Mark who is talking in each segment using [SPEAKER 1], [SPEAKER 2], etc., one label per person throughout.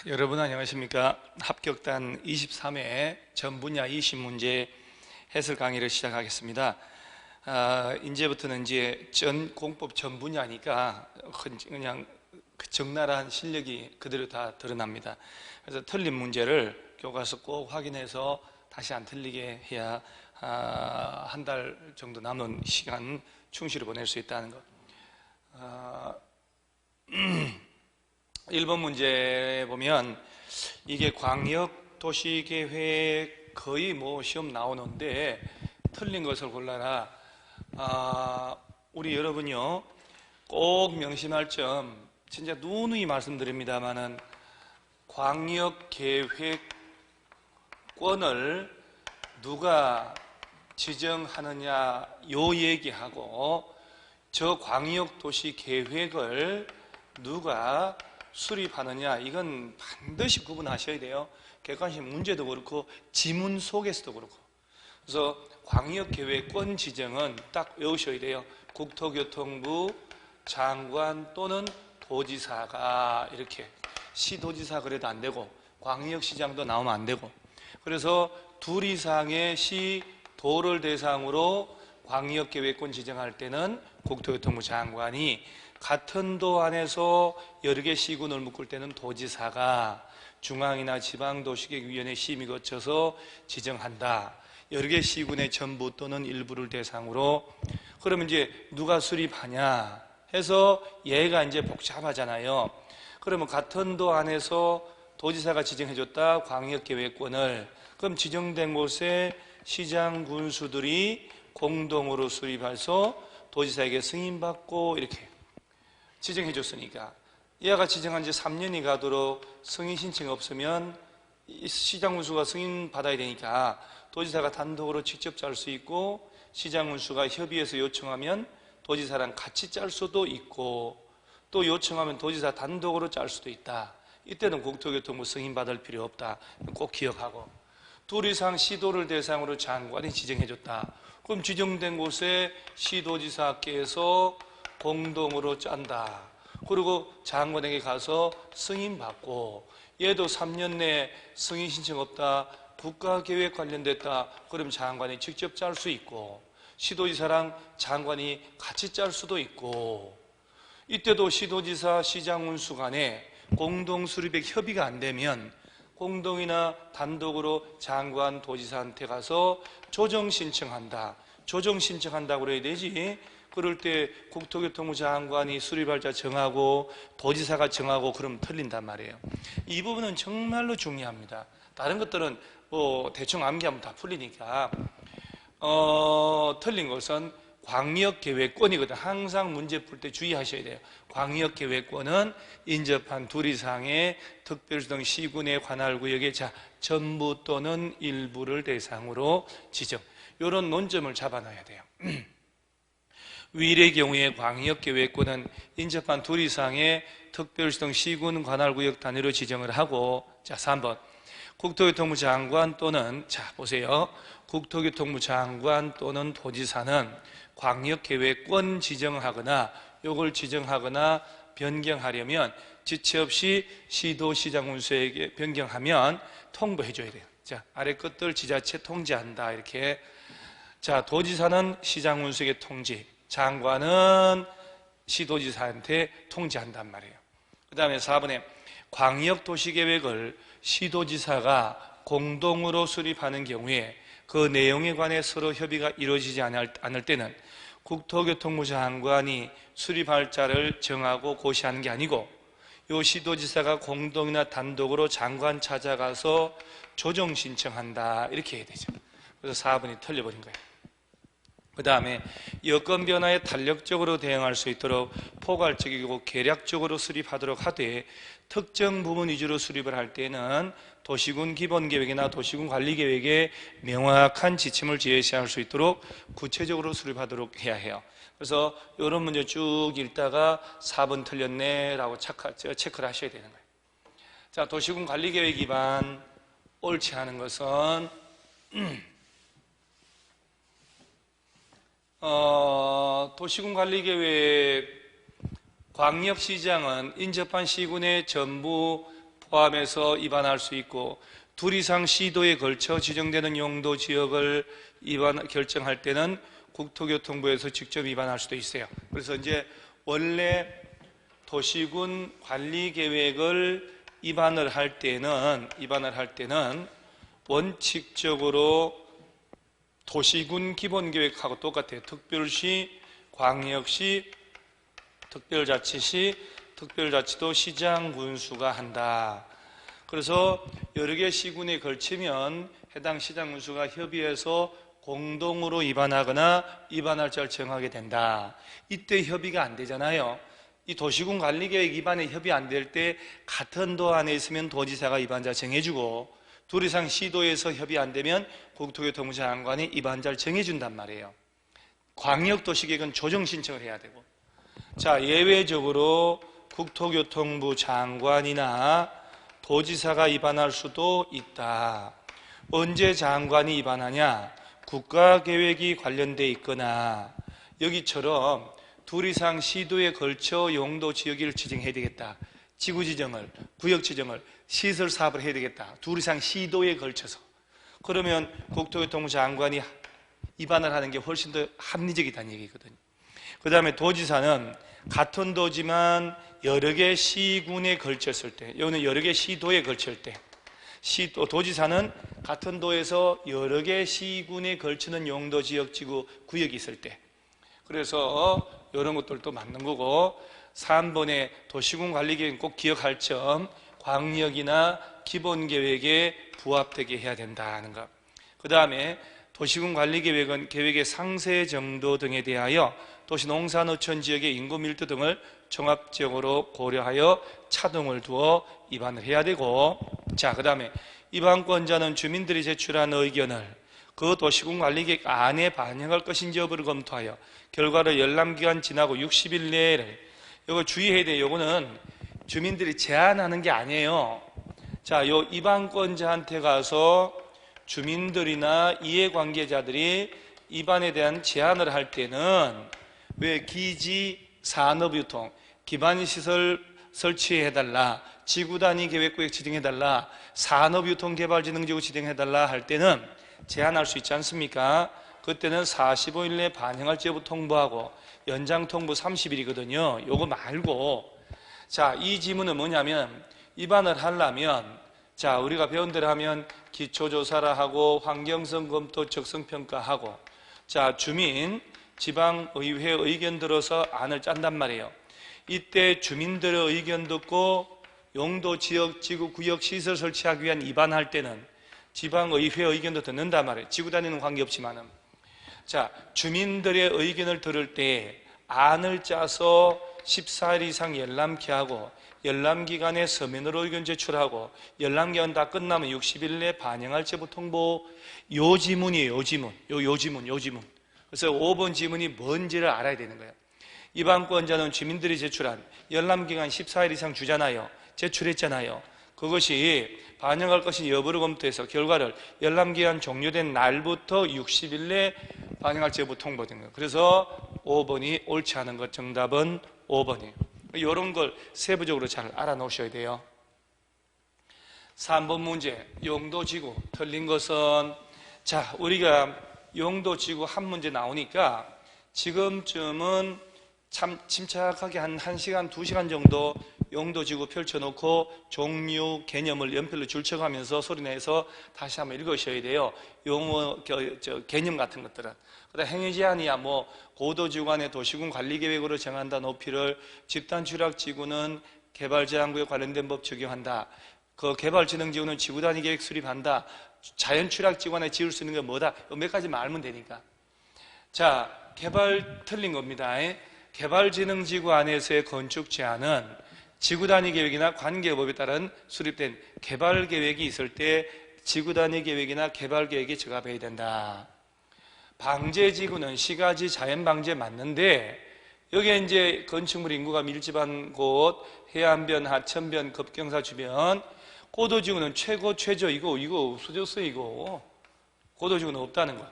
[SPEAKER 1] 여러분 안녕하십니까? 합격단 23회 전 분야 20문제 해설 강의를 시작하겠습니다. 이제부터는 공법 전 분야니까 그냥 적나라한 실력이 그대로 다 드러납니다. 그래서 틀린 문제를 교과서 꼭 확인해서 다시 안 틀리게 해야 한 달 정도 남은 시간 충실히 보낼 수 있다는 것. 1번 문제 보면 이게 광역도시계획 거의 시험 나오는데 틀린 것을 골라라. 우리 여러분요 꼭 명심할 점, 진짜 누누이 말씀드립니다만은 광역계획권을 누가 지정하느냐 요 얘기하고 저 광역도시계획을 누가 수립하느냐, 이건 반드시 구분하셔야 돼요. 객관식 문제도 그렇고 지문 속에서도 그렇고. 그래서 광역계획권 지정은 딱 외우셔야 돼요. 국토교통부 장관 또는 도지사가, 이렇게 시도지사 그래도 안 되고 광역시장도 나오면 안 되고. 그래서 둘 이상의 시, 도를 대상으로 광역계획권 지정할 때는 국토교통부 장관이, 같은 도 안에서 여러 개 시군을 묶을 때는 도지사가 중앙이나 지방도시계획위원회 심의 거쳐서 지정한다. 여러 개 시군의 전부 또는 일부를 대상으로. 그러면 이제 누가 수립하냐 해서 얘가 이제 복잡하잖아요. 그러면 같은 도 안에서 도지사가 지정해줬다 광역계획권을. 그럼 지정된 곳에 시장 군수들이 공동으로 수립해서 도지사에게 승인받고 이렇게 지정해 줬으니까, 얘가 지정한 지 3년이 가도록 승인 신청 없으면 시장군수가 승인 받아야 되니까 도지사가 단독으로 직접 짤 수 있고, 시장군수가 협의해서 요청하면 도지사랑 같이 짤 수도 있고, 또 요청하면 도지사 단독으로 짤 수도 있다. 이때는 국토교통부 승인 받을 필요 없다. 꼭 기억하고, 둘 이상 시도를 대상으로 장관이 지정해 줬다. 그럼 지정된 곳에 시도지사께서 공동으로 짠다. 그리고 장관에게 가서 승인받고, 얘도 3년 내에 승인 신청 없다, 국가계획 관련됐다, 그럼 장관이 직접 짤 수 있고, 시도지사랑 장관이 같이 짤 수도 있고, 이때도 시도지사, 시장군수 간에 공동수립의 협의가 안 되면 공동이나 단독으로 장관, 도지사한테 가서 조정 신청한다. 조정 신청한다고 그래야 되지. 그럴 때 국토교통부 장관이 수립할자 정하고 도지사가 정하고 그러면 틀린단 말이에요. 이 부분은 정말로 중요합니다. 다른 것들은 대충 암기하면 다 풀리니까. 틀린 것은 광역계획권이거든. 항상 문제 풀 때 주의하셔야 돼요. 광역계획권은 인접한 둘 이상의 특별시 등 시군의 관할구역의 전부 또는 일부를 대상으로 지정. 이런 논점을 잡아놔야 돼요. 위례의 경우에 광역계획권은 인접한 둘 이상의 특별시 등 시군 관할구역 단위로 지정을 하고, 3번 국토교통부 장관 또는, 보세요. 국토교통부 장관 또는 도지사는 광역계획권 지정하거나 요걸 지정하거나 변경하려면 지체 없이 시도시장군수에게 변경하면 통보해 줘야 돼요. 아래 것들 지자체 통지한다, 이렇게. 도지사는 시장군수에게 통지, 장관은 시도지사한테 통지한단 말이에요. 그 다음에 4번에 광역도시계획을 시도지사가 공동으로 수립하는 경우에 그 내용에 관해 서로 협의가 이루어지지 않을 때는 국토교통부 장관이 수립할 자를 정하고 고시하는 게 아니고, 요 시도지사가 공동이나 단독으로 장관 찾아가서 조정 신청한다, 이렇게 해야 되죠. 그래서 4번이 틀려버린 거예요. 그 다음에 여건 변화에 탄력적으로 대응할 수 있도록 포괄적이고 계략적으로 수립하도록 하되, 특정 부분 위주로 수립을 할 때는 도시군 기본계획이나 도시군 관리계획에 명확한 지침을 제시할 수 있도록 구체적으로 수립하도록 해야 해요. 그래서 이런 문제 쭉 읽다가 4번 틀렸네 라고 체크를 하셔야 되는 거예요. 도시군 관리계획 위반 옳지 않은 것은 도시군관리계획, 광역시장은 인접한 시군의 전부 포함해서 위반할 수 있고, 둘 이상 시도에 걸쳐 지정되는 용도 지역을 결정할 때는 국토교통부에서 직접 위반할 수도 있어요. 그래서 이제 원래 도시군 관리계획을 위반을 할 때는 원칙적으로 도시군 기본계획하고 똑같아요. 특별시, 광역시, 특별자치시, 특별자치도 시장 군수가 한다. 그래서 여러 개 시군에 걸치면 해당 시장 군수가 협의해서 공동으로 위반하거나 위반할자를 정하게 된다. 이때 협의가 안 되잖아요. 이 도시군 관리계획 위반에 협의 안 될 때 같은 도 안에 있으면 도지사가 위반자 정해주고, 둘 이상 시도에서 협의 안 되면 국토교통부 장관이 위반자를 정해준단 말이에요. 광역도시계획은 조정 신청을 해야 되고. 자, 예외적으로 국토교통부 장관이나 도지사가 위반할 수도 있다. 언제 장관이 위반하냐? 국가계획이 관련돼 있거나 여기처럼 둘 이상 시도에 걸쳐 용도 지역을 지정해야 되겠다. 지구 지정을, 구역 지정을, 시설 사업을 해야 되겠다. 둘 이상 시도에 걸쳐서. 그러면 국토교통부 장관이 위반을 하는 게 훨씬 더 합리적이다는 얘기거든요. 그 다음에 도지사는 같은 도지만 여러 개 시군에 걸쳤을 때, 여기는 여러 개 시도에 걸칠 때, 도지사는 같은 도에서 여러 개 시군에 걸치는 용도 지역 지구 구역이 있을 때, 그래서 이런 것들도 맞는 거고, 3번의 도시군 관리계획은 꼭 기억할 점, 광역이나 기본계획에 부합되게 해야 된다는 것. 그 다음에 도시군 관리계획은 계획의 상세 정도 등에 대하여 도시 농산어촌 지역의 인구 밀도 등을 종합적으로 고려하여 차등을 두어 위반을 해야 되고, 자, 그 다음에 위반권자는 주민들이 제출한 의견을 그 도시군 관리계획 안에 반영할 것인지 여부를 검토하여 결과를 열람기간 지나고 60일 내에, 이거 주의해야 돼요. 이거는 주민들이 제안하는 게 아니에요. 자, 요 위반권자한테 가서 주민들이나 이해관계자들이 위반에 대한 제안을 할 때는 왜 기지 산업유통, 기반시설 설치해달라, 지구단위 계획구역 지정해달라, 산업유통개발진흥지구 지정해달라 할 때는 제안할 수 있지 않습니까? 그때는 45일 내에 반영할지 여부 통보하고 연장 통보 30일이거든요. 요거 말고, 자, 이 지문은 뭐냐면 위반을 하려면, 자, 우리가 배운 대로 하면 기초조사를 하고 환경성 검토 적성평가하고, 자, 주민 지방의회 의견 들어서 안을 짠단 말이에요. 이때 주민들의 의견 듣고 용도 지역 지구 구역 시설 설치하기 위한 위반할 때는 지방의회 의견도 듣는단 말이에요. 지구 단위는 관계없지만은. 자, 주민들의 의견을 들을 때 안을 짜서 14일 이상 열람케 하고 열람기간에 서면으로 의견 제출하고 열람기간 다 끝나면 60일 내에 반영할 제보 통보. 요 지문이에요. 요 지문. 그래서 5번 지문이 뭔지를 알아야 되는 거예요. 위반권자는 주민들이 제출한 열람기간 14일 이상 주잖아요. 제출했잖아요. 그것이 반영할 것이 여부를 검토해서 결과를 열람기간 종료된 날부터 60일 내에 반영할 제보 통보된 거예요. 그래서 5번이 옳지 않은 것, 정답은 5번이에요. 이런 걸 세부적으로 잘 알아놓으셔야 돼요. 3번 문제, 용도지구. 틀린 것은, 자, 우리가 용도지구 한 문제 나오니까 지금쯤은 참 침착하게 한 1시간, 2시간 정도 용도지구 펼쳐놓고 종류, 개념을 연필로 줄쳐가면서 소리내서 다시 한번 읽으셔야 돼요. 용어, 개념 같은 것들은. 그다음 행위제한이야 뭐 고도지구간의 도시군 관리계획으로 정한다 높이를, 집단취락지구는 개발제한구에 관련된 법 적용한다. 그 개발진흥지구는 지구단위계획 수립한다. 자연취락지구간에 지을 수 있는 게 뭐다. 몇 가지만 알면 되니까. 자, 개발 틀린 겁니다. 개발진흥지구 안에서의 건축 제한은 지구단위계획이나 관계법에 따른 수립된 개발계획이 있을 때 지구단위계획이나 개발계획에 적합해야 된다. 방제지구는 시가지 자연방제 맞는데 여기에 이제 건축물 인구가 밀집한 곳, 해안변, 하천변, 급경사 주변, 고도지구는 최고, 최저 이거 없어졌어요 이거. 고도지구는 없다는 거야.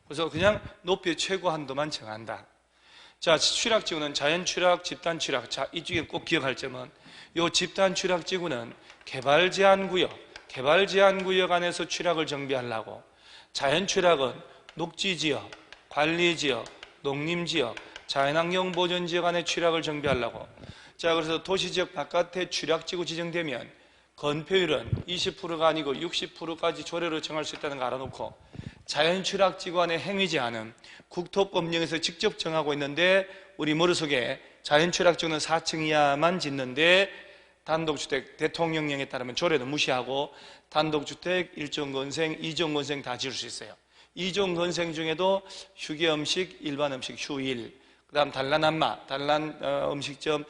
[SPEAKER 1] 그래서 그냥 높이 최고 한도만 정한다. 자, 취락지구는 자연취락, 집단취락. 자, 이쪽에 꼭 기억할 점은 이 집단취락지구는 개발제한구역 안에서 취락을 정비하려고, 자연취락은 녹지지역, 관리지역, 농림지역, 자연환경보전지역 안에 취락을 정비하려고. 자, 그래서 도시지역 바깥에 취락지구 지정되면 건폐율은 20%가 아니고 60%까지 조례로 정할 수 있다는 거 알아놓고, 자연취락지구 안에 행위제한은 국토법령에서 직접 정하고 있는데 우리 머릿속에 자연취락지구는 4층 이하만 짓는데 단독주택 대통령령에 따르면 조례는 무시하고 단독주택 1종 건생, 2종 건생 다 지을 수 있어요. 2종 건생 중에도 휴게음식, 일반 음식, 휴일, 그 다음 단란안마, 단란 음식점,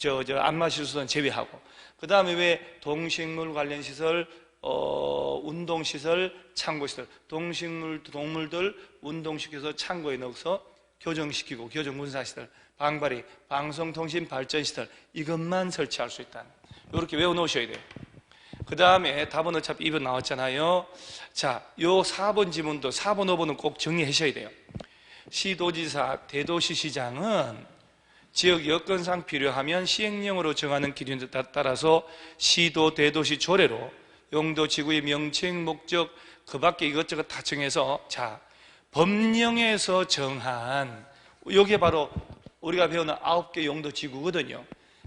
[SPEAKER 1] 안마시설은 제외하고, 그 다음에 왜 동식물 관련 시설, 운동시설, 창고시설, 동물들 운동시켜서 창고에 넣어서 교정시키고, 교정문사시설, 방발이, 방송통신 발전시설, 이것만 설치할 수 있다는, 이렇게 외워놓으셔야 돼요. 그 다음에 답은 어차피 2번 나왔잖아요. 자, 요 4번 지문도 4번, 5번은 꼭 정리하셔야 돼요. 시도지사, 대도시시장은 지역 여건상 필요하면 시행령으로 정하는 기준에 따라서 시도, 대도시 조례로 용도, 지구의 명칭, 목적, 그 밖에 이것저것 다 정해서, 자, 법령에서 정한, 이게 바로 우리가 배우는 9개 용도지구거든요.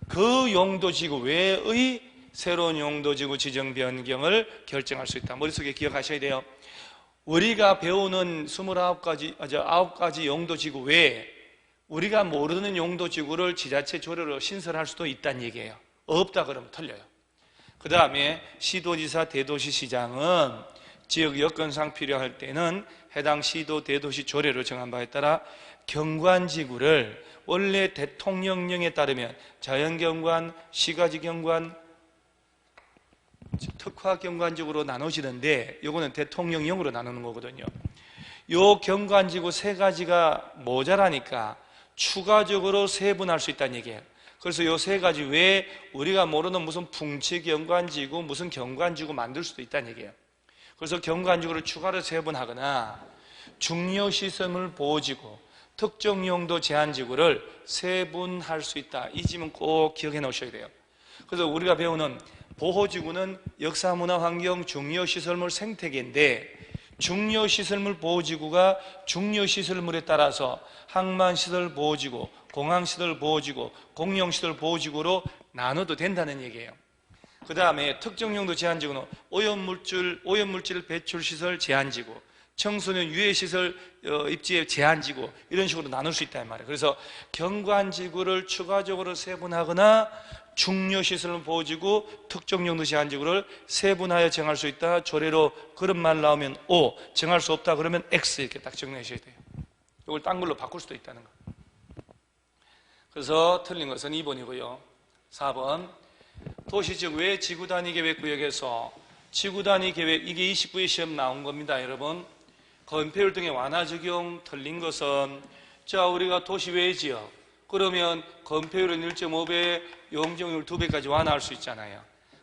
[SPEAKER 1] 그 용도지구 외의 새로운 용도지구 지정 변경을 결정할 수 있다. 머릿속에 기억하셔야 돼요. 우리가 배우는 9가지 용도지구 외에 우리가 모르는 용도지구를 지자체 조례로 신설할 수도 있다는 얘기예요. 없다 그러면 틀려요. 그 다음에 시도지사, 대도시시장은 지역 여건상 필요할 때는 해당 시도, 대도시 조례로 정한 바에 따라 경관지구를 원래 대통령령에 따르면 자연경관, 시가지경관, 특화경관지구로 나누시는데 요거는 대통령령으로 나누는 거거든요. 요 경관지구 3가지가 모자라니까 추가적으로 세분할 수 있다는 얘기예요. 그래서 요 3가지 외에 우리가 모르는 무슨 풍치경관지구, 무슨 경관지구 만들 수도 있다는 얘기예요. 그래서 경관지구를 추가로 세분하거나 중요시설물 보호지구, 특정용도 제한지구를 세분할 수 있다. 이 지문 꼭 기억해 놓으셔야 돼요. 그래서 우리가 배우는 보호지구는 역사문화환경 중요시설물 생태계인데, 중요시설물 보호지구가 중요시설물에 따라서 항만시설 보호지구, 공항시설 보호지구, 공용시설 보호지구로 나눠도 된다는 얘기예요. 그 다음에 특정용도 제한지구는 오염물질 배출시설 제한지구, 청소년 유해시설 입지의 제한지구, 이런 식으로 나눌 수 있다는 말이에요. 그래서 경관지구를 추가적으로 세분하거나 중요시설 보호지구, 특정용도 제한지구를 세분하여 정할 수 있다. 조례로 그런 말 나오면 O, 정할 수 없다 그러면 X 이렇게 딱 정리하셔야 돼요. 이걸 딴 걸로 바꿀 수도 있다는 거. 그래서 틀린 것은 2번이고요. 4번, 도시지역 외 지구단위계획구역에서 지구단위계획, 이게 29회 시험 나온 겁니다, 여러분. 건폐율 등의 완화 적용 틀린 것은, 자, 우리가 도시 외 지역, 그러면 건폐율은 1.5배, 용적률 2배까지 완화할 수 있잖아요.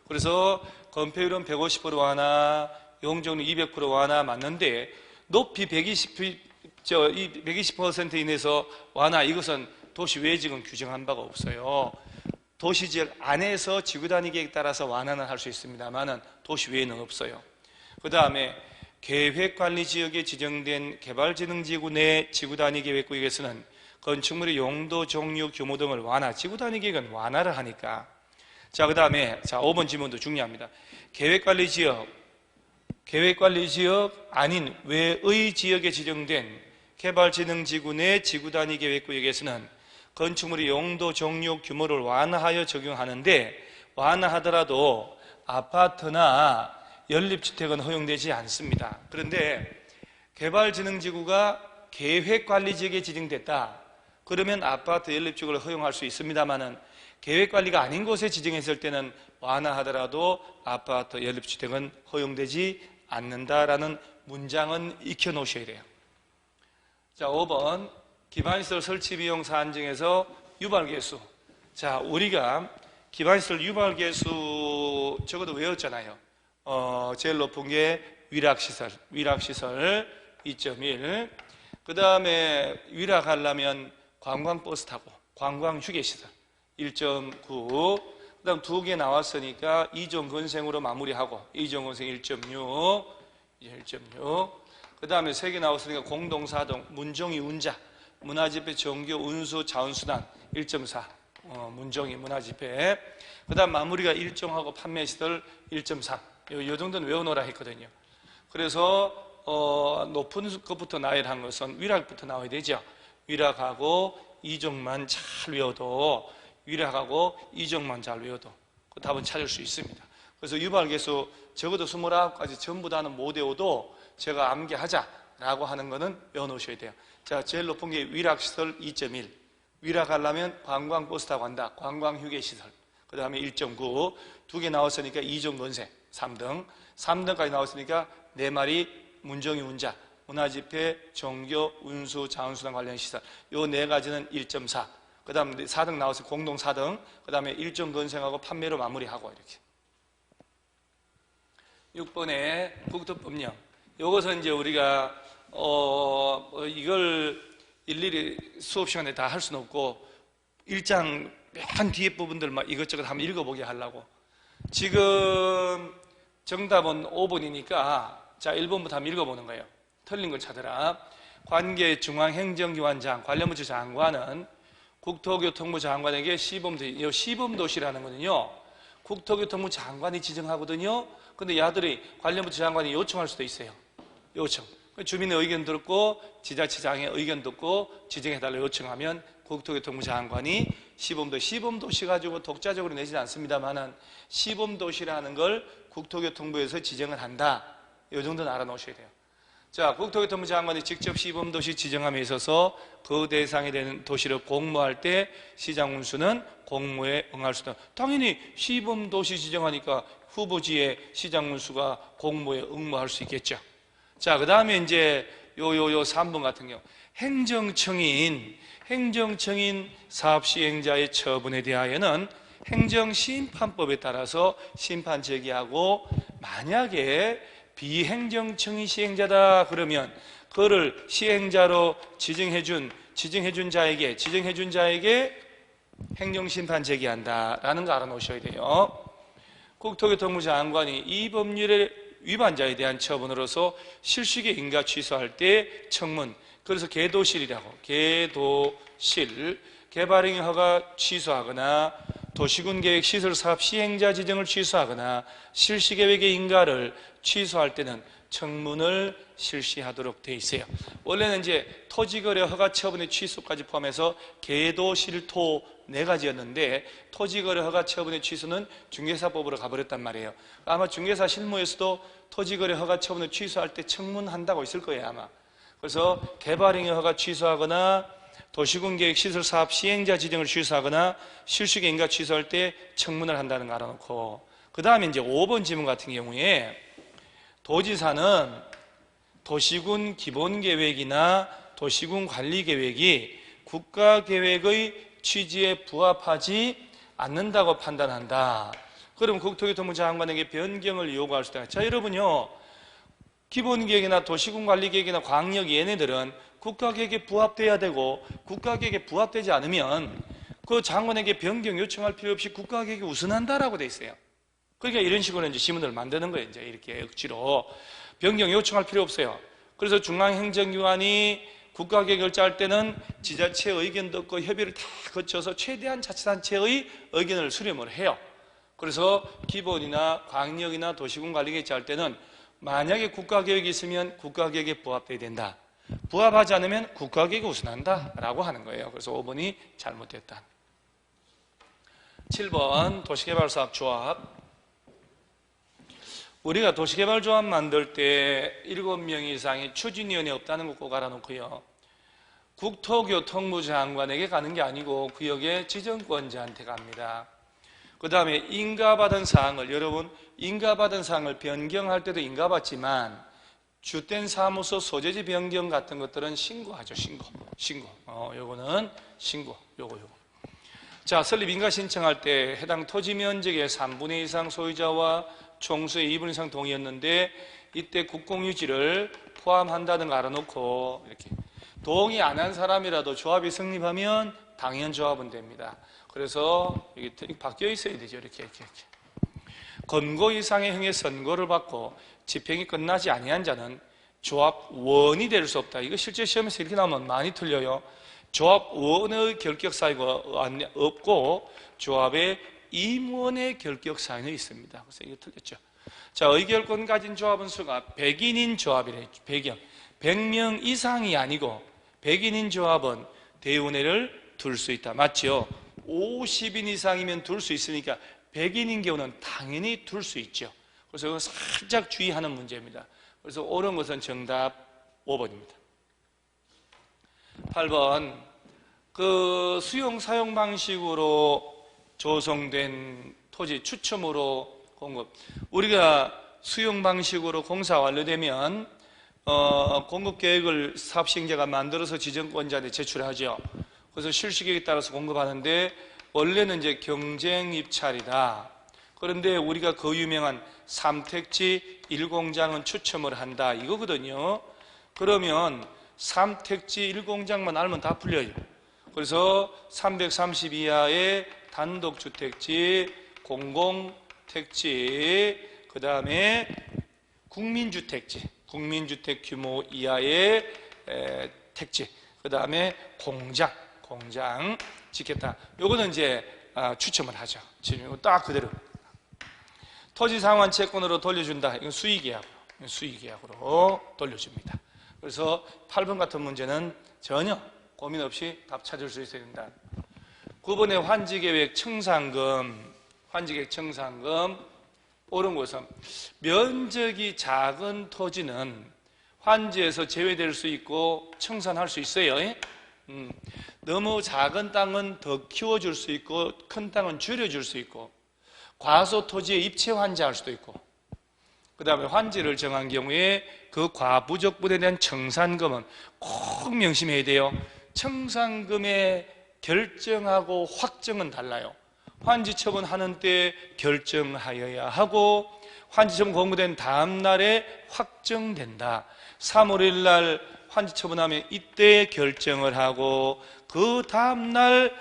[SPEAKER 1] 그래서 건폐율은 150% 완화, 용적률 200% 완화 맞는데 높이 120% 이내에서 완화, 이것은 도시 외 지역은 규정한 바가 없어요. 도시 지역 안에서 지구 단위 계획에 따라서 완화는 할 수 있습니다만은 도시 외에는 없어요. 그 다음에 계획관리 지역에 지정된 개발지능지구 내 지구 단위 계획구역에서는 건축물의 용도, 종류, 규모 등을 완화, 지구 단위 계획은 완화를 하니까. 자, 그 다음에 5번 질문도 중요합니다. 계획관리 지역 아닌 외의 지역에 지정된 개발지능지구 내 지구 단위 계획구역에서는 건축물의 용도, 종류, 규모를 완화하여 적용하는데, 완화하더라도 아파트나 연립주택은 허용되지 않습니다. 그런데 개발지능지구가 계획관리지역에 지정됐다 그러면 아파트, 연립주택을 허용할 수 있습니다만은 계획관리가 아닌 곳에 지정했을 때는 완화하더라도 아파트, 연립주택은 허용되지 않는다라는 문장은 익혀놓으셔야 돼요. 자, 5번, 기반시설 설치비용 사안 중에서 유발개수. 자, 우리가 기반시설 유발개수 적어도 외웠잖아요. 제일 높은 게 위락시설 2.1. 그 다음에 위락하려면 관광버스 타고 관광휴게시설 1.9, 그 다음 2개 나왔으니까 이종건생으로 마무리하고 이종건생 1.6, 그 다음에 3개 나왔으니까 공동사동, 문종이 운자, 문화집회, 정교, 운수, 자원수단 1.4, 문종이 문화집회. 그 다음 마무리가 일종하고 판매시설 1.3. 요 정도는 외워놓으라 했거든요. 그래서 높은 것부터 나열한 것은 위락부터 나와야 되죠. 위락하고 이종만 잘 외워도, 위락하고 이종만 잘 외워도 그 답은 찾을 수 있습니다. 그래서 유발개수 적어도 29가지 전부 다는 못 외워도 제가 암기하자라고 하는 거는 외워놓으셔야 돼요. 자, 제일 높은 게 위락시설 2.1. 위락하려면 관광버스 타고 간다. 관광휴게시설. 그 다음에 1.9. 2개 나왔으니까 이종건생 3등. 3등까지 나왔으니까 4마리 문정이 운자, 문화집회, 종교, 운수, 자원수단 관련 시설. 요 4가지는 1.4. 그 다음 4등 나와서 공동 4등. 그 다음에 일종건생하고 판매로 마무리하고 이렇게. 6번에 국토법령. 요것은 이제 우리가 이걸 일일이 수업 시간에 다 할 수는 없고 1장 맨 뒤에 부분들 막 이것저것 한번 읽어보게 하려고. 지금 정답은 5번이니까 자 1번부터 한번 읽어보는 거예요. 틀린 걸 찾아라. 관계중앙행정기관장 관련부처 장관은 국토교통부 장관에게 시범도시, 시범도시라는 거는요 국토교통부 장관이 지정하거든요. 근데 야들이 관련부처 장관이 요청할 수도 있어요. 요청. 주민의 의견 듣고 지자체장의 의견 듣고 지정해달라 요청하면 국토교통부 장관이 시범도시 가지고 독자적으로 내지는 않습니다만은 시범도시라는 걸 국토교통부에서 지정을 한다. 이 정도는 알아놓으셔야 돼요. 자, 국토교통부 장관이 직접 시범도시 지정함에 있어서 그 대상이 되는 도시를 공모할 때 시장운수는 공모에 응할 수도. 당연히 시범도시 지정하니까 후보지에 시장운수가 공모에 응모할 수 있겠죠. 자, 그 다음에 이제 요 3번 같은 경우 행정청인 사업시행자의 처분에 대하여는 행정심판법에 따라서 심판 제기하고 만약에 비행정청인 시행자다 그러면 그를 시행자로 지정해준 자에게 행정심판 제기한다라는 거 알아놓으셔야 돼요. 국토교통부 장관이 이 법률의 위반자에 대한 처분으로서 실시계 인가 취소할 때 청문, 그래서 계도실이라고, 계도실, 개발행위 허가 취소하거나 도시군계획 시설사업 시행자 지정을 취소하거나 실시계획의 인가를 취소할 때는 청문을 실시하도록 돼 있어요. 원래는 이제 토지거래 허가 처분의 취소까지 포함해서 계도, 실토 4가지였는데 토지거래 허가 처분의 취소는 중개사법으로 가버렸단 말이에요. 아마 중개사 실무에서도 토지거래 허가 처분을 취소할 때 청문한다고 있을 거예요 아마. 그래서 개발행위 허가 취소하거나 도시군계획 시설사업 시행자 지정을 취소하거나 실시계 인가 취소할 때 청문을 한다는 거 알아놓고, 그 다음에 이제 5번 지문 같은 경우에 도지사는 도시군 기본계획이나 도시군 관리계획이 국가계획의 취지에 부합하지 않는다고 판단한다. 그럼 국토교통부 장관에게 변경을 요구할 수 있다. 자, 여러분요, 기본계획이나 도시군 관리계획이나 광역 얘네들은 국가계획에 부합돼야 되고 국가계획에 부합되지 않으면 그 장관에게 변경 요청할 필요 없이 국가계획이 우선한다라고 돼 있어요. 그러니까 이런 식으로 이제 지문을 만드는 거예요. 이제 이렇게 억지로 변경 요청할 필요 없어요. 그래서 중앙행정기관이 국가계획을 짤 때는 지자체 의견 듣고 협의를 다 거쳐서 최대한 자치단체의 의견을 수렴을 해요. 그래서 기본이나 광역이나 도시군 관리계획 짤 때는 만약에 국가계획이 있으면 국가계획에 부합돼야 된다. 부합하지 않으면 국가계획이 우선한다 라고 하는 거예요. 그래서 5번이 잘못됐다. 7번 도시개발사업 조합. 우리가 도시개발조합 만들 때 7명 이상의 추진위원회 없다는 거 꼭 알아놓고요. 국토교통부 장관에게 가는 게 아니고 구역의 지정권자한테 갑니다. 그 다음에 인가받은 사항을, 여러분 인가받은 사항을 변경할 때도 인가받지만 주된 사무소 소재지 변경 같은 것들은 신고하죠. 신고. 요거는 신고. 요거. 자, 설립 인가 신청할 때 해당 토지 면적의 3분의 2 이상 소유자와 총수의 2분 이상 동의였는데 이때 국공유지를 포함한다는 거 알아놓고 이렇게 동의 안 한 사람이라도 조합이 성립하면 당연조합은 됩니다. 그래서 이게 바뀌어 있어야 되죠. 이렇게. 권고 이상의 형의 선고를 받고 집행이 끝나지 아니한 자는 조합원이 될 수 없다. 이거 실제 시험에서 이렇게 나오면 많이 틀려요. 조합원의 결격 사유가 없고 조합의 임원의 결격 사유는 있습니다. 그래서 이거 틀렸죠. 자, 의결권 가진 조합원 수가 100인인 조합이래. 100명 이상이 아니고 100인인 조합은 대의원회를 둘 수 있다. 맞죠? 50인 이상이면 둘 수 있으니까 100인인 경우는 당연히 둘 수 있죠. 그래서 이거 살짝 주의하는 문제입니다. 그래서 옳은 것은 정답 5번입니다. 8번, 그 수용 사용 방식으로 조성된 토지 추첨으로 공급. 우리가 수용 방식으로 공사 완료되면 공급 계획을 사업 시행자가 만들어서 지정권자한테 제출하죠. 그래서 실시 계획에 따라서 공급하는데 원래는 이제 경쟁 입찰이다. 그런데 우리가 그 유명한 삼택지 1공장은 추첨을 한다 이거거든요. 그러면 삼택지 1공장만 알면 다 풀려요. 그래서 330 이하의 단독주택지, 공공택지, 그 다음에 국민주택지, 국민주택 규모 이하의 택지, 그 다음에 공장 짓겠다. 요거는 이제 추첨을 하죠. 지금 이거 딱 그대로. 토지 상환 채권으로 돌려준다. 이건 수의계약으로 돌려줍니다. 그래서 8번 같은 문제는 전혀 고민 없이 답 찾을 수 있어야 된다. 9번의 환지계획 청산금, 옳은 것은 면적이 작은 토지는 환지에서 제외될 수 있고 청산할 수 있어요. 너무 작은 땅은 더 키워줄 수 있고 큰 땅은 줄여줄 수 있고 과소 토지에 입체 환지할 수도 있고, 그 다음에 환지를 정한 경우에 그 과부족분에 대한 청산금은 꼭 명심해야 돼요. 청산금의 결정하고 확정은 달라요. 환지 처분하는 때 결정하여야 하고 환지 처분 공고된 다음 날에 확정된다. 3월 1일 날 환지 처분하면 이때 결정을 하고 그 다음 날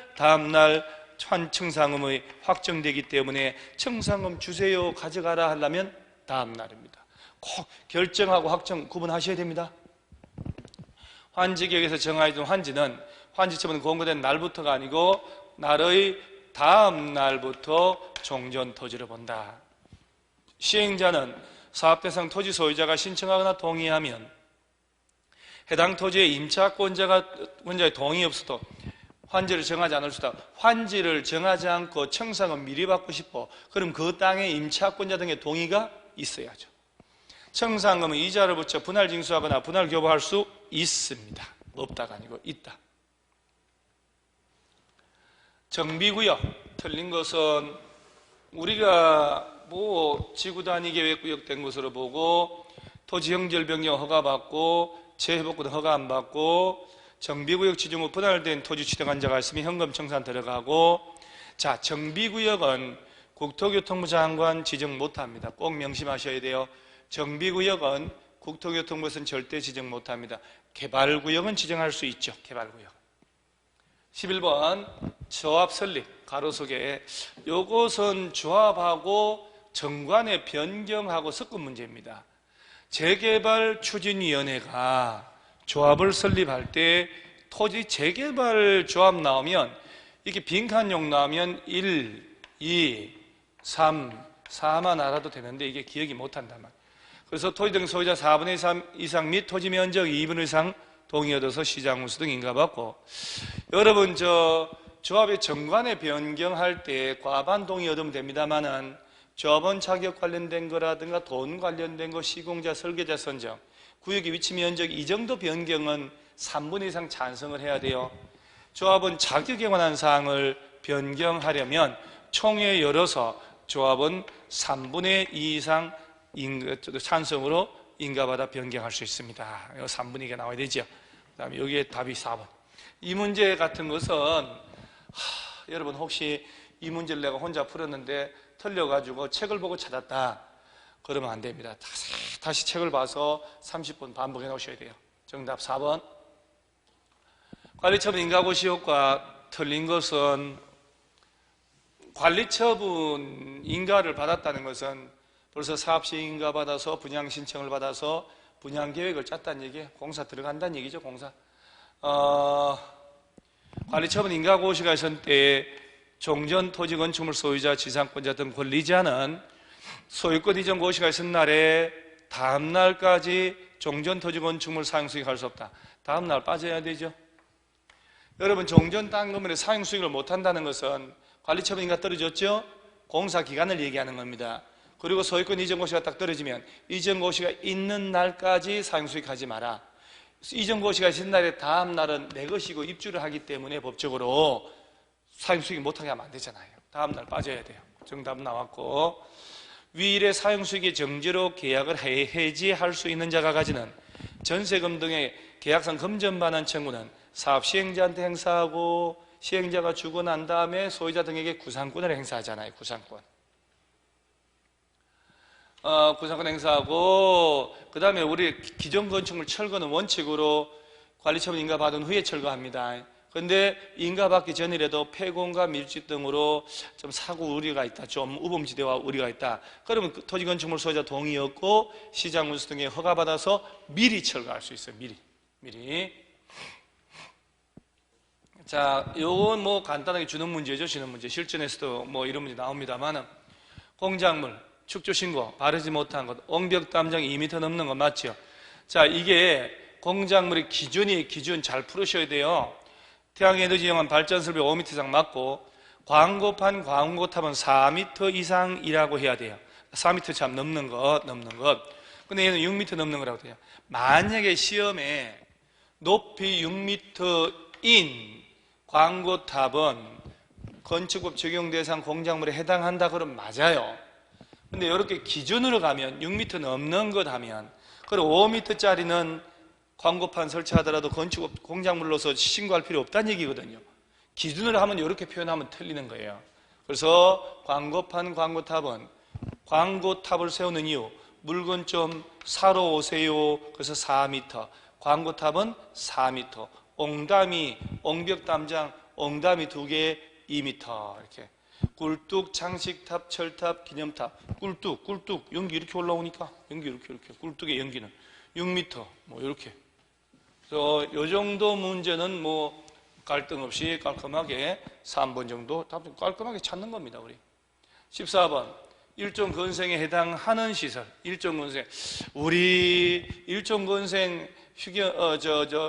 [SPEAKER 1] 청산금이 확정되기 때문에 청산금 주세요 가져가라 하려면 다음 날입니다. 꼭 결정하고 확정 구분하셔야 됩니다. 환지계획에서 정하여진 환지는 환지 처분 공고된 날부터가 아니고 날의 다음 날부터 종전 토지를 본다. 시행자는 사업 대상 토지 소유자가 신청하거나 동의하면 해당 토지의 임차권자의 동의 없어도 환지를 정하지 않을 수다. 환지를 정하지 않고 청산금 미리 받고 싶어. 그럼 그 땅의 임차권자 등의 동의가 있어야죠. 청산금은 이자를 붙여 분할 징수하거나 분할 교부할 수 있습니다. 없다가 아니고 있다. 정비구역, 틀린 것은 우리가 지구 단위 계획구역 된 것으로 보고 토지 형절 변경 허가받고 재회복구도 허가 안 받고 정비구역 지정 후 분할된 토지 취득한 자가 있으면 현금 청산 들어가고, 자, 정비구역은 국토교통부 장관 지정 못합니다. 꼭 명심하셔야 돼요. 정비구역은 국토교통부에서는 절대 지정 못합니다. 개발구역은 지정할 수 있죠. 개발구역. 11번 조합 설립 가로속에 요것은 조합하고 정관의 변경하고 섞은 문제입니다. 재개발 추진위원회가 조합을 설립할 때 토지 재개발 조합 나오면 이렇게 빈칸용 나오면 1, 2, 3, 4만 알아도 되는데 이게 기억이 못한단 말이에요. 그래서 토지 등 소유자 4분의 3 이상 및 토지 면적 2분의 이상 동의 얻어서 시장 운수 등 인가받고, 여러분 조합의 정관에 변경할 때 과반 동의 얻으면 됩니다만은 조합원 자격 관련된 거라든가 돈 관련된 거, 시공자, 설계자 선정, 구역의 위치 면적 이 정도 변경은 3분의 이상 찬성을 해야 돼요. 조합은 자격에 관한 사항을 변경하려면 총회 열어서 조합은 3분의 2 이상 찬성으로 인가받아 변경할 수 있습니다. 3분의 2가 나와야 되죠. 그 다음에 여기에 답이 4번. 이 문제 같은 것은 여러분 혹시 이 문제를 내가 혼자 풀었는데 틀려가지고 책을 보고 찾았다 그러면 안 됩니다. 다시 책을 봐서 30분 반복해 놓으셔야 돼요. 정답 4번. 관리처분 인가고시효과 틀린 것은 관리처분 인가를 받았다는 것은 벌써 사업시행인가 받아서 분양 신청을 받아서 분양 계획을 짰다는 얘기예요. 공사 들어간다는 얘기죠. 공사. 관리처분 인가고시가 있을 때 종전 토지 건축물 소유자, 지상권자 등 권리자는 소유권 이전 고시가 있은 날에 다음 날까지 종전 토지 건축물 사용 수익할 수 없다. 다음 날 빠져야 되죠. 여러분, 종전 땅 건물의 사용 수익을 못 한다는 것은 관리처분 인가 떨어졌죠? 공사 기간을 얘기하는 겁니다. 그리고 소유권 이전 고시가 딱 떨어지면 이전 고시가 있는 날까지 사용 수익하지 마라. 이전 고시가 있는 날에 다음 날은 내 것이고 입주를 하기 때문에 법적으로 사용 수익 못하게 하면 안 되잖아요. 다음 날 빠져야 돼요. 정답 나왔고, 위일의 사용 수익의 정지로 계약을 해지할 수 있는 자가 가지는 전세금 등의 계약상 금전반환 청구는 사업 시행자한테 행사하고 시행자가 주고 난 다음에 소유자 등에게 구상권을 행사하잖아요. 구상권. 구상권 행사하고, 그 다음에 우리 기존 건축물 철거는 원칙으로 관리처분 인가 받은 후에 철거합니다. 그런데 인가 받기 전이라도 폐공과 밀집 등으로 좀 사고 우려가 있다, 좀 우범지대와 우려가 있다. 그러면 토지 건축물 소유자 동의 없고 시장 운수 등에 허가받아서 미리 철거할 수 있어요. 미리. 자, 요건 뭐 간단하게 주는 문제죠. 주는 문제. 실전에서도 뭐 이런 문제 나옵니다만은, 공작물 축조 신고 바르지 못한 것, 옹벽 담장 2m 넘는 거 맞죠? 자, 이게 공작물의 기준 잘 풀으셔야 돼요. 태양에너지 이용한 발전설비 5m 이상 맞고, 광고판 광고탑은 4m 이상이라고 해야 돼요. 4m 참 넘는 것. 근데 얘는 6m 넘는 거라고 돼요. 만약에 시험에 높이 6m인 광고탑은 건축법 적용 대상 공작물에 해당한다 그러면 맞아요. 근데 이렇게 기준으로 가면 6m 넘는 것 하면, 그리고 5m짜리는 광고판 설치하더라도 건축업 공작물로서 신고할 필요 없다는 얘기거든요. 기준으로 하면 이렇게 표현하면 틀리는 거예요. 그래서 광고판 광고탑은 광고탑을 세우는 이유, 물건 좀 사러 오세요. 그래서 4m. 광고탑은 4m. 옹담이, 옹벽담장, 옹담이 2개 2m. 이렇게. 꿀뚝, 장식탑, 철탑, 기념탑. 꿀뚝, 연기 이렇게 올라오니까, 연기 이렇게. 꿀뚝의 연기는 6m. 뭐, 이렇게. 그래서 요 정도 문제는 뭐, 갈등 없이 깔끔하게 3번 정도 답 깔끔하게 찾는 겁니다, 우리. 14번. 일종 건생에 해당하는 시설. 일종 건생. 우리 일종 건생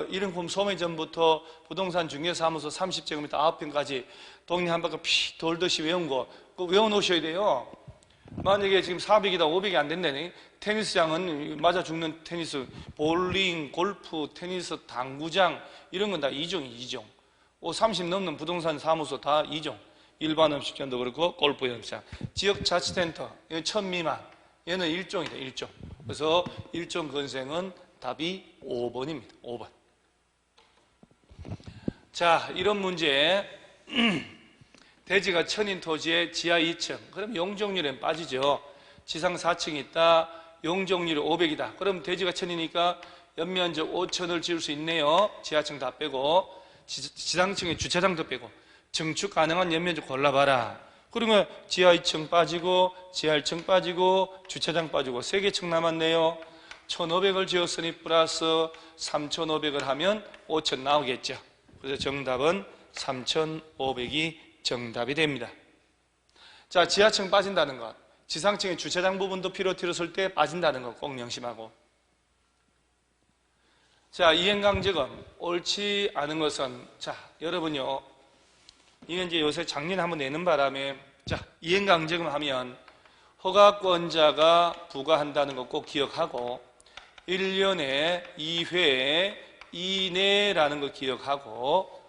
[SPEAKER 1] 일흥품 소매점부터 부동산 중개사무소 30제곱미터 9평까지 동네 한 바퀴 피 돌듯이 외운 거, 그거 외워놓으셔야 돼요. 만약에 지금 400이다 500이 안 된다니, 테니스장은 맞아 죽는 테니스, 볼링, 골프, 테니스, 당구장 이런 건 다 2종. 30 넘는 부동산 사무소 다 2종. 일반 음식점도 그렇고 골프 연습장. 지역자치센터, 이건 1000 미만. 얘는 1종이다, 1종. 그래서 1종 건생은 답이 5번입니다. 5번. 자, 이런 문제. 대지가 1000인 토지에 지하 2층. 그럼 용적률엔 빠지죠. 지상 4층이 있다. 용적률이 500이다. 그럼 대지가 1000이니까 연면적 5000을 지을 수 있네요. 지하층 다 빼고. 지상층에 주차장도 빼고. 증축 가능한 연면적 골라봐라. 그러면 지하 2층 빠지고, 지하 1층 빠지고, 주차장 빠지고, 3개 층 남았네요. 1500을 지었으니 플러스 3500을 하면 5000 나오겠죠. 그래서 정답은 3500이 정답이 됩니다. 자, 지하층 빠진다는 것, 지상층의 주차장 부분도 피로 틀었을 때 빠진다는 것 꼭 명심하고. 자, 이행강제금 옳지 않은 것은, 자, 여러분요, 이게 이제 요새 작년에 한번 내는 바람에, 자, 이행강제금 하면 허가권자가 부과한다는 거 꼭 기억하고, 1년에 2회 이내라는 거 기억하고,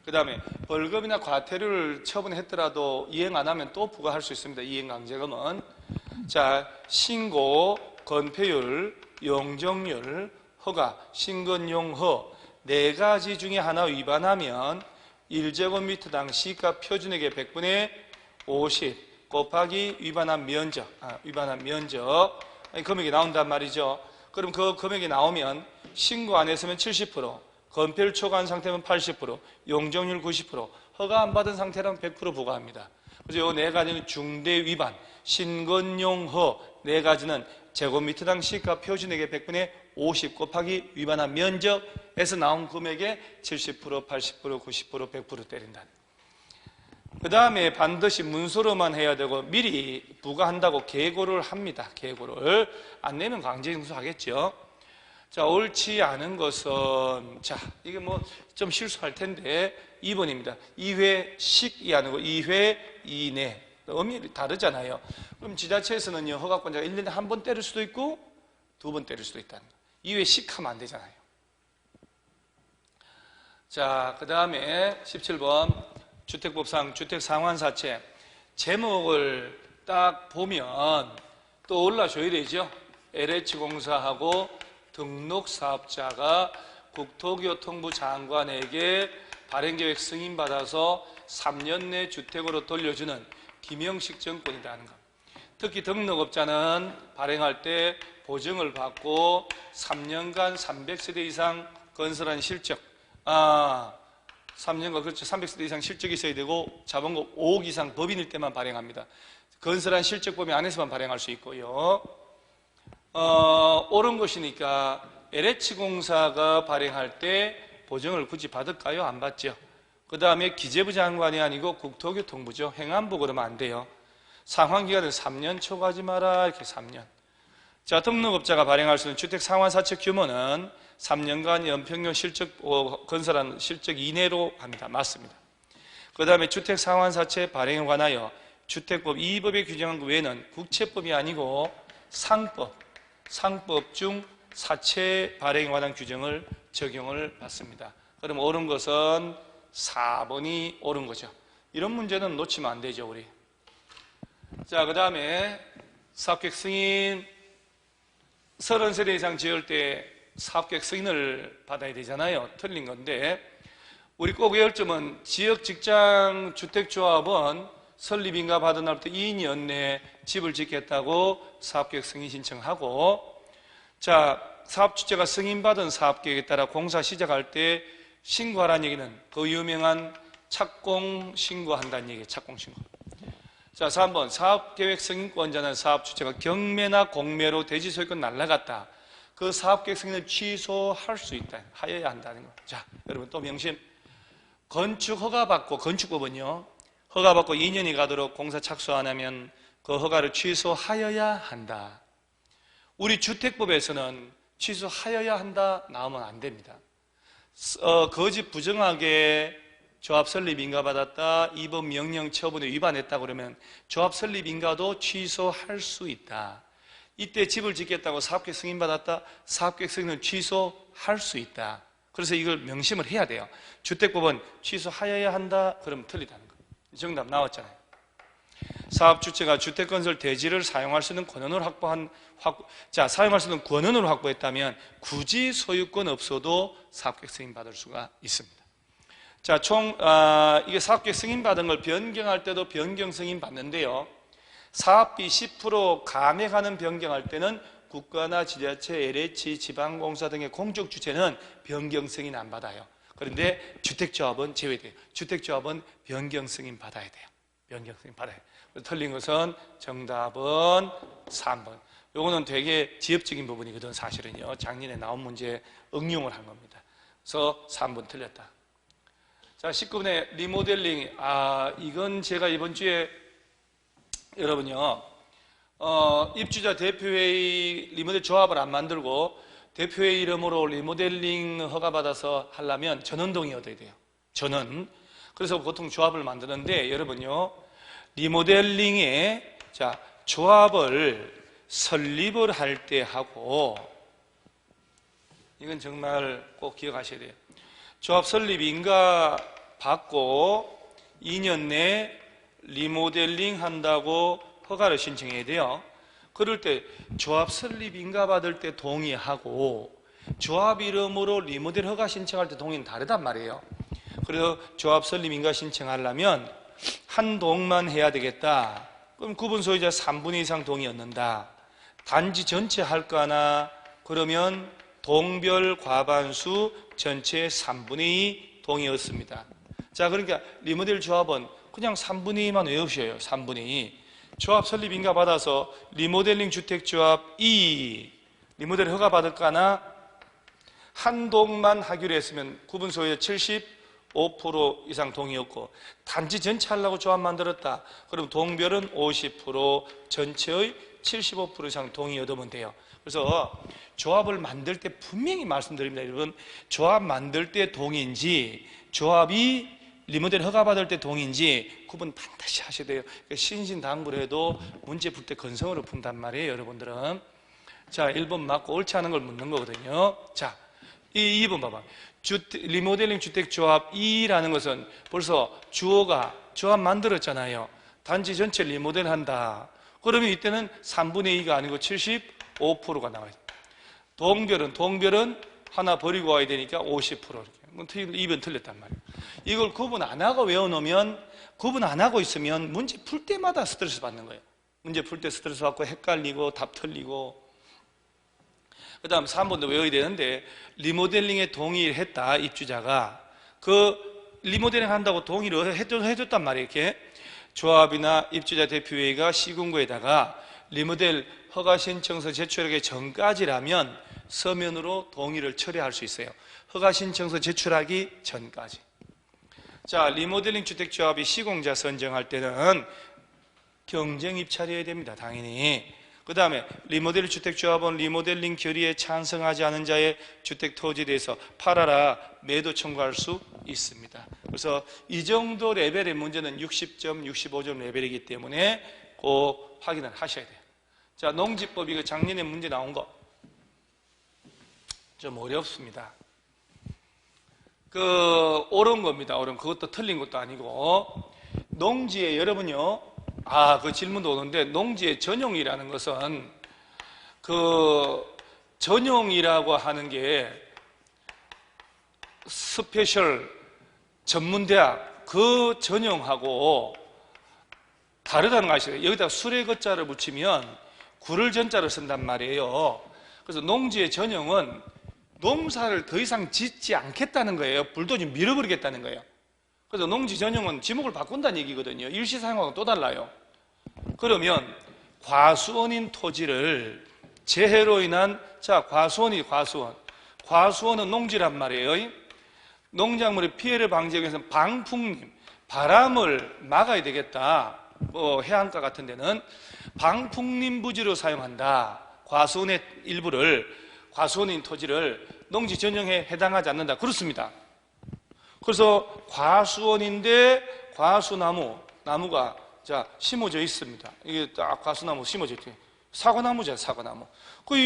[SPEAKER 1] 그 다음에 벌금이나 과태료를 처분했더라도 이행 안 하면 또 부과할 수 있습니다. 이행강제금은. 자, 신고, 건폐율, 용적률, 허가, 신건용허 4가지 중에 하나 위반하면 1제곱미터당 시가 표준액의 100분의 50 곱하기 위반한 면적, 금액이 나온단 말이죠. 그럼 그 금액이 나오면 신고 안 했으면 70%, 건폐율 초과한 상태면 80%, 용적률 90%, 허가 안 받은 상태라면 100% 부과합니다. 그래서 이 네 가지는 중대 위반, 신건용허 네 가지는 제곱미터당 시가 표준액의 100분의 50 곱하기 위반한 면적에서 나온 금액의 70%, 80%, 90%, 100% 때린다. 그 다음에 반드시 문서로만 해야 되고 미리 부과한다고 계고를 합니다. 계고를 안 내면 강제징수 하겠죠. 자, 옳지 않은 것은, 자, 이게 뭐 좀 실수할 텐데 2번입니다. 2회씩이 아니고 2회 이내. 의미 다르잖아요. 그럼 지자체에서는요, 허가권자가 1년에 한 번 때릴 수도 있고 2번 때릴 수도 있다는 거. 2회씩 하면 안 되잖아요. 자, 그 다음에 17번 주택법상 주택상환사채 제목을 딱 보면 또 올라줘야 되죠. LH공사하고 등록사업자가 국토교통부 장관에게 발행계획 승인받아서 3년 내 주택으로 돌려주는 김영식 정권이라는 것. 특히 등록업자는 발행할 때 보증을 받고 3년간 300세대 이상 건설한 실적, 3년간 그렇죠. 300세대 이상 실적이 있어야 되고 자본금 5억 이상 법인일 때만 발행합니다. 건설한 실적 범위 안에서만 발행할 수 있고요. 옳은 것이니까 LH공사가 발행할 때 보증을 굳이 받을까요? 안 받죠. 그 다음에 기재부 장관이 아니고 국토교통부죠. 행안부 그러면 안 돼요. 상환기간을 3년 초과하지 마라. 이렇게 3년. 자, 등록업자가 발행할 수 있는 주택상환사채 규모는 3년간 연평균 실적, 건설한 실적 이내로 합니다. 맞습니다. 그 다음에 주택상환사채 발행에 관하여 주택법 2법에 규정한 것 외에는 국채법이 아니고 상법 중 사채 발행에 관한 규정을 적용을 받습니다. 그럼 옳은 것은 4번이 옳은 거죠. 이런 문제는 놓치면 안 되죠, 우리. 자, 그 다음에 사업계획 승인 30세대 이상 지을 때 사업계획 승인을 받아야 되잖아요. 틀린 건데 우리 꼭 외울 점은 지역직장 주택조합은 설립인가 받은 날부터 2년 내에 집을 짓겠다고 사업계획 승인 신청하고, 자, 사업주체가 승인받은 사업계획에 따라 공사 시작할 때 신고하라는 얘기는 그 유명한 착공 신고한다는 얘기예요. 착공 신고. 자, 3번 사업계획 승인권자는 사업주체가 경매나 공매로 대지소유권 날라갔다. 그 사업계획 승인을 취소할 수 있다. 하여야 한다는 거. 자, 여러분 또 명심. 건축 허가받고, 건축법은요, 허가받고 2년이 가도록 공사 착수 안 하면 그 허가를 취소하여야 한다. 우리 주택법에서는 취소하여야 한다 나오면 안 됩니다. 거짓 부정하게 조합 설립 인가 받았다, 이번 명령 처분에 위반했다 그러면 조합 설립 인가도 취소할 수 있다. 이때 집을 짓겠다고 사업계획 승인 받았다, 사업계획 승인을 취소할 수 있다. 그래서 이걸 명심을 해야 돼요. 주택법은 취소하여야 한다 그러면 틀리다는 거. 정답 나왔잖아요. 사업주체가 주택건설 대지를 사용할 수 있는 권한을 사용할 수 있는 권한을 확보했다면 굳이 소유권 없어도 사업계획 승인 받을 수가 있습니다. 자, 이게 사업계획 승인 받은 걸 변경할 때도 변경 승인 받는데요. 사업비 10% 감액하는 변경할 때는 국가나 지자체, LH, 지방공사 등의 공적 주체는 변경 승인 안 받아요. 그런데 주택조합은 제외돼요. 주택조합은 변경 승인 받아야 돼요. 변경 승인 받아야 돼요. 틀린 것은 정답은 3번. 요거는 되게 지엽적인 부분이거든, 사실은요. 작년에 나온 문제에 응용을 한 겁니다. 그래서 3번 틀렸다. 자, 19번에 리모델링. 이건 제가 이번 주에 여러분요, 입주자 대표회의 리모델 조합을 안 만들고 대표회의 이름으로 리모델링 허가받아서 하려면 전원동의 얻어야 돼요. 전원. 그래서 보통 조합을 만드는데 여러분요, 리모델링에 자, 조합을 설립을 할 때 하고, 이건 정말 꼭 기억하셔야 돼요. 조합 설립 인가 받고 2년 내 리모델링 한다고 허가를 신청해야 돼요. 그럴 때 조합 설립 인가 받을 때 동의하고 조합 이름으로 리모델 허가 신청할 때 동의는 다르단 말이에요. 그래서 조합 설립 인가 신청하려면 한 동만 해야 되겠다. 그럼 구분 소유자 3분의 2 이상 동의 얻는다. 단지 전체 할까나 그러면 동별 과반수 전체의 3분의 2 동의였습니다. 자, 그러니까 리모델 조합은 그냥 3분의 2만 외우셔요. 3분의 2. 조합 설립 인가 받아서 리모델링 주택조합 2 리모델 허가 받을까나 한 동만 하기로 했으면 구분소유의 75% 이상 동의였고, 단지 전체 하려고 조합 만들었다 그럼 동별은 50%, 전체의 75% 이상 동의 얻으면 돼요. 그래서 조합을 만들 때 분명히 말씀드립니다. 여러분, 조합 만들 때 동의인지 조합이 리모델 허가 받을 때 동의인지 구분 반드시 하셔야 돼요. 신신당부를 해도 문제 풀 때 건성으로 푼단 말이에요, 여러분들은. 자, 1번 맞고 옳지 않은 걸 묻는 거거든요. 자, 2번 봐봐. 리모델링 주택조합 2라는 것은 벌써 주어가 조합 만들었잖아요. 단지 전체 리모델 한다. 그러면 이때는 3분의 2가 아니고 75%가 나와요. 동별은 하나 버리고 와야 되니까 50% 이렇게. 2번 틀렸단 말이에요. 이걸 구분 안 하고 외워놓으면, 구분 안 하고 있으면 문제 풀 때마다 스트레스 받는 거예요. 문제 풀 때 스트레스 받고 헷갈리고 답 틀리고. 그 다음 3번도 외워야 되는데, 리모델링에 동의를 했다, 입주자가. 그 리모델링 한다고 동의를 해줬단 말이에요. 이렇게 조합이나 입주자 대표회의가 시군구에다가 리모델 허가 신청서 제출하기 전까지라면 서면으로 동의를 처리할 수 있어요. 허가 신청서 제출하기 전까지. 자, 리모델링 주택조합이 시공자 선정할 때는 경쟁 입찰이어야 됩니다. 당연히. 그 다음에 리모델 주택조합은 리모델링 결의에 찬성하지 않은 자의 주택 토지에 대해서 팔아라 매도 청구할 수 있습니다. 그래서 이 정도 레벨의 문제는 60점, 65점 레벨이기 때문에 꼭 확인을 하셔야 돼요. 자, 농지법 이거 작년에 문제 나온 거 좀 어렵습니다. 옳은 겁니다. 옳은. 그것도 틀린 것도 아니고. 농지에 여러분요, 그 질문도 오는데, 농지의 전용이라는 것은 전용이라고 하는 게 스페셜 전문대학 그 전용하고 다르다는 거 아시죠? 여기다 수레 거자를 붙이면 구를 전자를 쓴단 말이에요. 그래서 농지의 전용은 농사를 더 이상 짓지 않겠다는 거예요. 불도저 밀어버리겠다는 거예요. 그래서 농지 전용은 지목을 바꾼다는 얘기거든요. 일시 사용하고 또 달라요. 그러면 과수원인 토지를 재해로 인한, 자, 과수원은 농지란 말이에요. 농작물의 피해를 방지하기 위해서 방풍림, 바람을 막아야 되겠다. 해안가 같은 데는 방풍림 부지로 사용한다. 과수원의 일부를, 과수원인 토지를 농지 전용에 해당하지 않는다. 그렇습니다. 그래서 과수원인데 나무가 자 심어져 있습니다. 이게 딱 과수나무 심어져 있대요. 사과나무잖아요, 사과나무. 그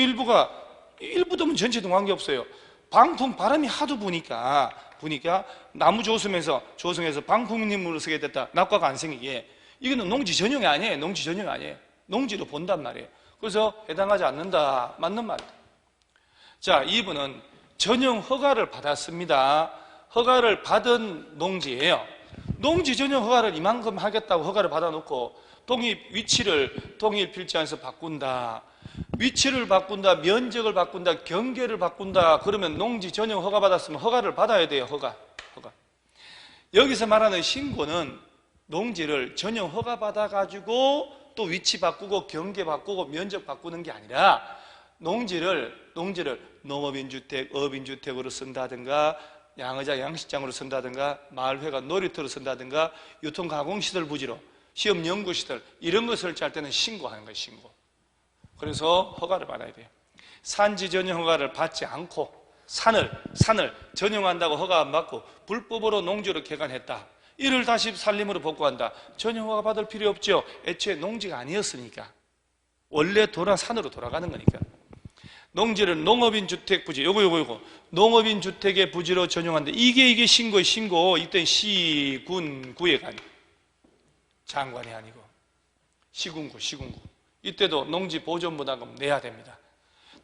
[SPEAKER 1] 일부도면 전체도 관계없어요. 방풍 바람이 하도 부니까 나무 조성해서 방풍림으로 쓰게 됐다. 낙과가 안 생기게. 이거는 농지 전용이 아니에요. 농지 전용이 아니에요. 농지로 본단 말이에요. 그래서 해당하지 않는다. 맞는 말이에요. 자, 2번은 전용 허가를 받았습니다. 허가를 받은 농지예요. 농지 전용 허가를 이만큼 하겠다고 허가를 받아놓고 위치를 동일 필지안에서 바꾼다. 위치를 바꾼다, 면적을 바꾼다, 경계를 바꾼다. 그러면 농지 전용 허가 받았으면 허가를 받아야 돼요. 허가. 여기서 말하는 신고는 농지를 전용 허가 받아가지고 또 위치 바꾸고 경계 바꾸고 면적 바꾸는 게 아니라 농지를 농업인주택, 업인주택으로 쓴다든가 양의자 양식장으로 쓴다든가 마을회가 놀이터로 쓴다든가 유통가공시설 부지로 시험 연구시설 이런 거 설치할 때는 신고하는 거예요. 신고. 그래서 허가를 받아야 돼요. 산지 전용 허가를 받지 않고 산을 전용한다고 허가 안 받고 불법으로 농지로 개간했다. 이를 다시 산림으로 복구한다. 전용 허가 받을 필요 없죠. 애초에 농지가 아니었으니까. 원래 산으로 돌아가는 거니까. 농지를 농업인 주택 부지, 요거. 농업인 주택의 부지로 전용한다. 이게 신고의 신고. 이때는 시, 군, 구의 관. 장관이 아니고. 시군구. 이때도 농지 보존부담금 내야 됩니다.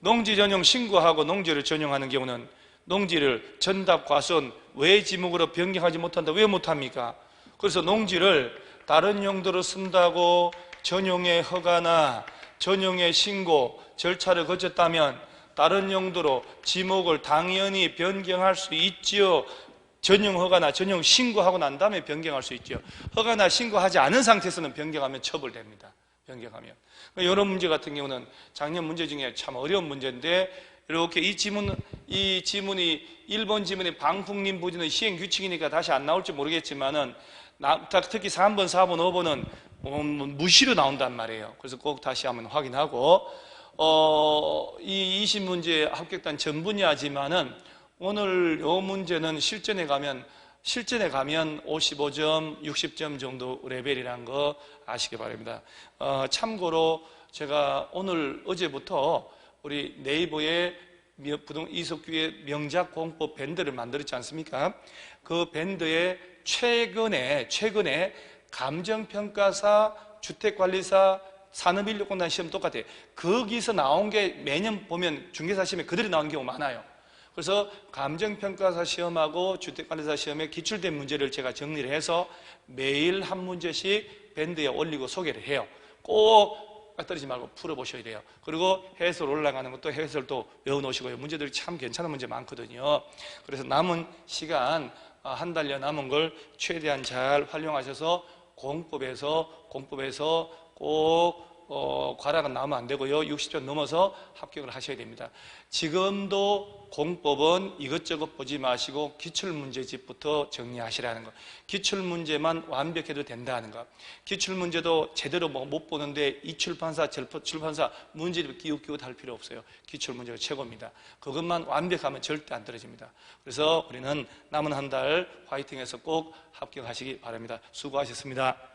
[SPEAKER 1] 농지 전용 신고하고 농지를 전용하는 경우는 농지를 전답 과수원 외지목으로 변경하지 못한다. 왜 못합니까? 그래서 농지를 다른 용도로 쓴다고 전용의 허가나 전용의 신고 절차를 거쳤다면 다른 용도로 지목을 당연히 변경할 수 있지요. 전용 허가나 전용 신고하고 난 다음에 변경할 수 있죠. 허가나 신고하지 않은 상태에서는 변경하면 처벌됩니다. 변경하면. 이런 문제 같은 경우는 작년 문제 중에 참 어려운 문제인데, 이렇게 이 지문이 1번 지문의 방풍림 부지는 시행 규칙이니까 다시 안 나올지 모르겠지만은, 특히 3번, 4번, 5번은 무시로 나온단 말이에요. 그래서 꼭 다시 한번 확인하고, 이 20문제 합격단 전 분야지만은 오늘 이 문제는 실전에 가면 55점, 60점 정도 레벨이라는 거 아시기 바랍니다. 참고로 제가 어제부터 우리 네이버에 이석규의 명작 공법 밴드를 만들었지 않습니까? 그 밴드에 최근에 감정평가사, 주택관리사, 산업인력공단 시험 똑같아요. 거기서 나온 게 매년 보면 중개사 시험에 그대로 나온 경우 많아요. 그래서 감정평가사 시험하고 주택관리사 시험에 기출된 문제를 제가 정리를 해서 매일 한 문제씩 밴드에 올리고 소개를 해요. 꼭 떨어지지 말고 풀어보셔야 돼요. 그리고 해설 올라가는 것도 해설도 외워놓으시고요. 문제들이 참 괜찮은 문제 많거든요. 그래서 남은 시간, 한 달여 남은 걸 최대한 잘 활용하셔서 공법에서 꼭 과락은 나오면 안 되고요. 60점 넘어서 합격을 하셔야 됩니다. 지금도 공법은 이것저것 보지 마시고 기출문제집부터 정리하시라는 것. 기출문제만 완벽해도 된다는 것. 기출문제도 제대로 못 보는데 이 출판사, 저 출판사 문제집 끼우끼우 할 필요 없어요. 기출문제가 최고입니다. 그것만 완벽하면 절대 안 떨어집니다. 그래서 우리는 남은 한 달 화이팅해서 꼭 합격하시기 바랍니다. 수고하셨습니다.